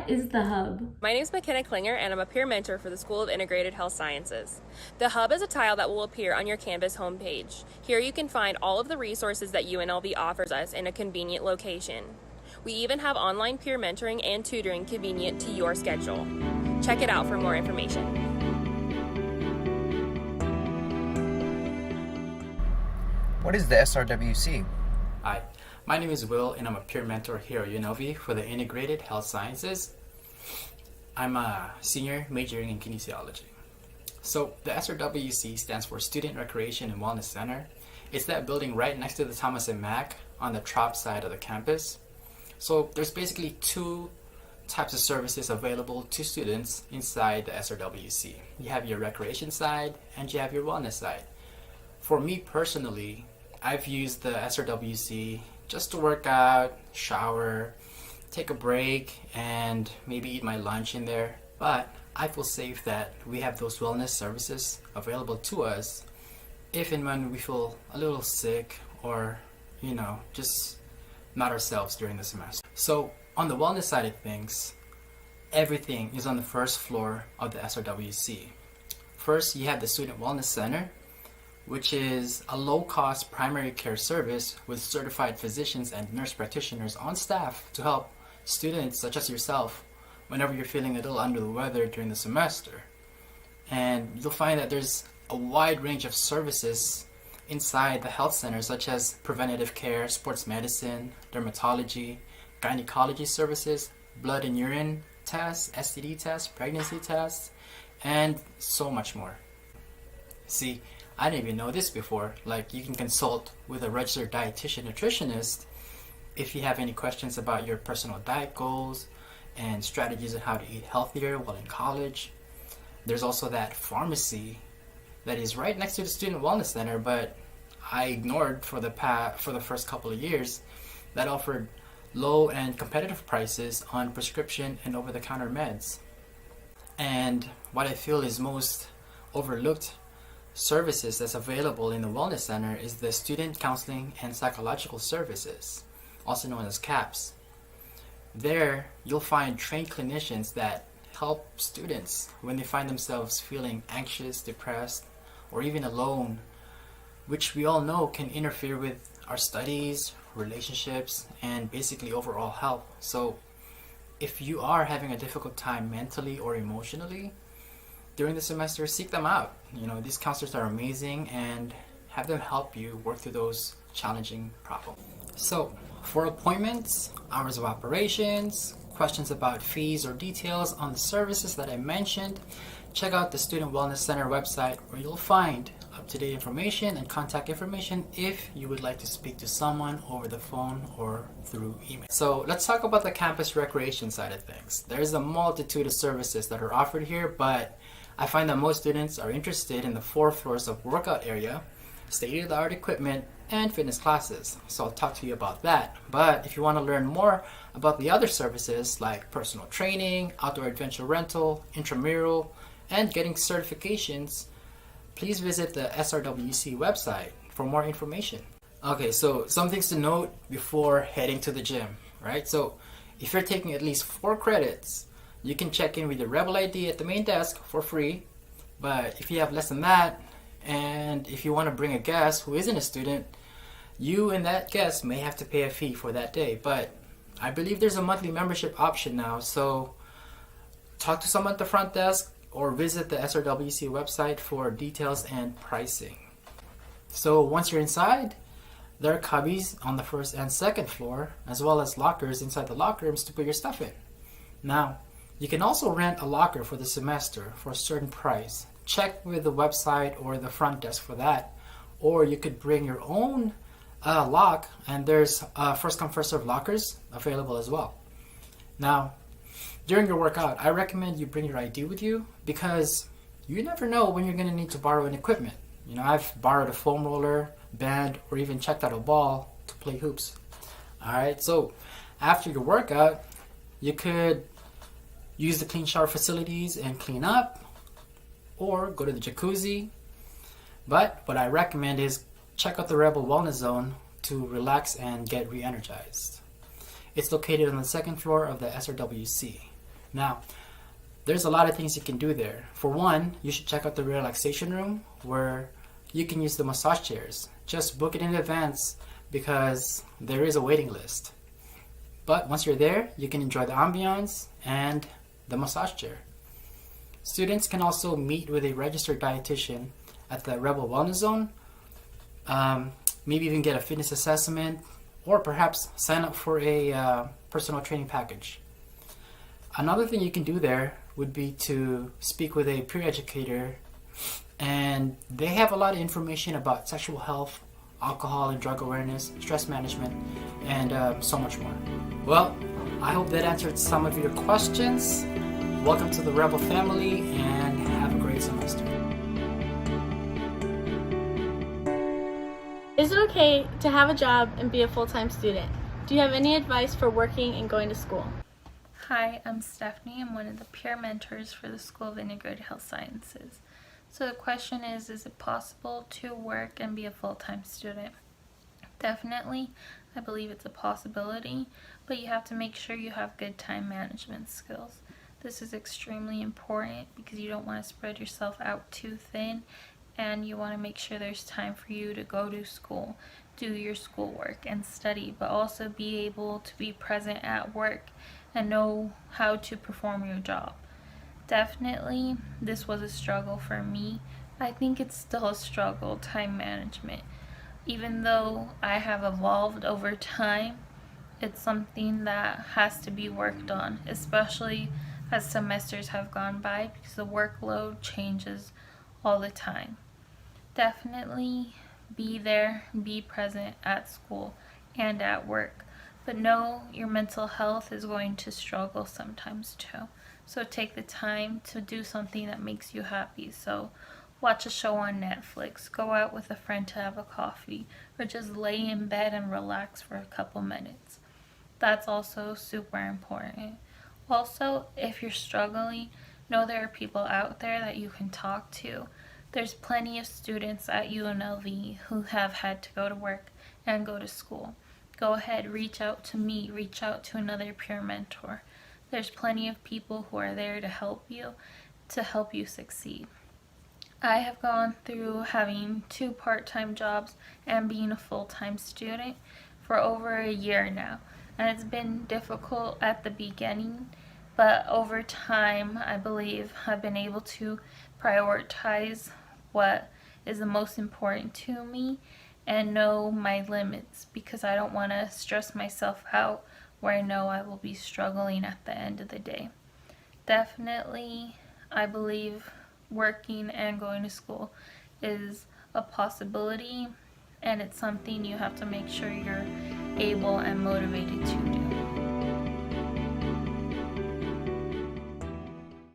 What is the Hub? My name is McKenna Klinger, and I'm a peer mentor for the School of Integrated Health Sciences. The Hub is a tile that will appear on your campus homepage. Here you can find all of the resources that UNLV offers us in a convenient location. We even have online peer mentoring and tutoring convenient to your schedule. Check it out for more information. What is the SRWC? Hi, my name is Will, and I'm a peer mentor here at UNLV for the Integrated Health Sciences. I'm a senior majoring in kinesiology. So the SRWC stands for Student Recreation and Wellness Center. It's that building right next to the Thomas and Mack on the Trop side of the campus. So there's basically two types of services available to students inside the SRWC. You have your recreation side and you have your wellness side. For me personally, I've used the SRWC just to work out, shower, take a break, and maybe eat my lunch in there. But I feel safe that we have those wellness services available to us if and when we feel a little sick or, just not ourselves during the semester. So on the wellness side of things, everything is on the first floor of the SRWC. First, you have the Student Wellness Center, which is a low-cost primary care service with certified physicians and nurse practitioners on staff to help students such as yourself whenever you're feeling a little under the weather during the semester. And you'll find that there's a wide range of services inside the health center, such as preventative care, sports medicine, dermatology, gynecology services, blood and urine tests, STD tests, pregnancy tests, and so much more. See, I didn't even know this before. Like, you can consult with a registered dietitian nutritionist if you have any questions about your personal diet goals and strategies on how to eat healthier while in college. There's also that pharmacy that is right next to the Student Wellness Center, but I ignored for the first couple of years, that offered low and competitive prices on prescription and over-the-counter meds. And what I feel is most overlooked services that's available in the Wellness Center is the Student Counseling and Psychological Services, also known as CAPS. There, you'll find trained clinicians that help students when they find themselves feeling anxious, depressed, or even alone, which we all know can interfere with our studies, relationships, and basically overall health. So if you are having a difficult time mentally or emotionally during the semester, seek them out. These counselors are amazing, and have them help you work through those challenging problems. So for appointments, hours of operations, questions about fees or details on the services that I mentioned, check out the Student Wellness Center website, where you'll find up-to-date information and contact information if you would like to speak to someone over the phone or through email. So let's talk about the campus recreation side of things. There's a multitude of services that are offered here, but I find that most students are interested in the 4 floors of workout area, state-of-the-art equipment, and fitness classes. So I'll talk to you about that. But if you want to learn more about the other services like personal training, outdoor adventure rental, intramural, and getting certifications, please visit the SRWC website for more information. Okay, so some things to note before heading to the gym, right? So if you're taking at least 4 credits, you can check in with your Rebel ID at the main desk for free. But if you have less than that, and if you want to bring a guest who isn't a student, you and that guest may have to pay a fee for that day. But I believe there's a monthly membership option now, so talk to someone at the front desk or visit the SRWC website for details and pricing. So once you're inside, there are cubbies on the first and second floor, as well as lockers inside the locker rooms to put your stuff in. Now, you can also rent a locker for the semester for a certain price. Check with the website or the front desk for that. Or you could bring your own lock, and there's first come first serve lockers available as well. Now, during your workout, I recommend you bring your ID with you, because you never know when you're going to need to borrow an equipment. I've borrowed a foam roller, band, or even checked out a ball to play hoops. Alright, so after your workout, you could use the clean shower facilities and clean up, or go to the jacuzzi. But what I recommend is check out the Rebel Wellness Zone to relax and get re-energized. It's located on the second floor of the SRWC. Now, there's a lot of things you can do there. For one, you should check out the relaxation room where you can use the massage chairs. Just book it in advance because there is a waiting list. But once you're there, you can enjoy the ambiance and the massage chair. Students can also meet with a registered dietitian at the Rebel Wellness Zone, maybe even get a fitness assessment, or perhaps sign up for a personal training package. Another thing you can do there would be to speak with a peer educator, and they have a lot of information about sexual health, alcohol and drug awareness, stress management, and so much more. Well, I hope that answered some of your questions. Welcome to the Rebel family, and have a great semester. Is it okay to have a job and be a full-time student? Do you have any advice for working and going to school? Hi, I'm Stephanie. I'm one of the peer mentors for the School of Integrated Health Sciences. So the question is it possible to work and be a full-time student? Definitely, I believe it's a possibility, but you have to make sure you have good time management skills. This is extremely important because you don't want to spread yourself out too thin, and you want to make sure there's time for you to go to school, do your schoolwork and study, but also be able to be present at work and know how to perform your job. Definitely, this was a struggle for me. I think it's still a struggle, time management. Even though I have evolved over time, it's something that has to be worked on, especially as semesters have gone by, because the workload changes all the time. Definitely be there, be present at school and at work, but know your mental health is going to struggle sometimes too. So take the time to do something that makes you happy. So watch a show on Netflix, go out with a friend to have a coffee, or just lay in bed and relax for a couple minutes. That's also super important. Also, if you're struggling, know there are people out there that you can talk to. There's plenty of students at UNLV who have had to go to work and go to school. Go ahead, reach out to me, reach out to another peer mentor. There's plenty of people who are there to help you succeed. I have gone through having 2 part-time jobs and being a full-time student for over a year now. And it's been difficult at the beginning, but over time, I believe I've been able to prioritize what is the most important to me and know my limits, because I don't want to stress myself out where I know I will be struggling at the end of the day. Definitely, I believe working and going to school is a possibility, and it's something you have to make sure you're able and motivated to do.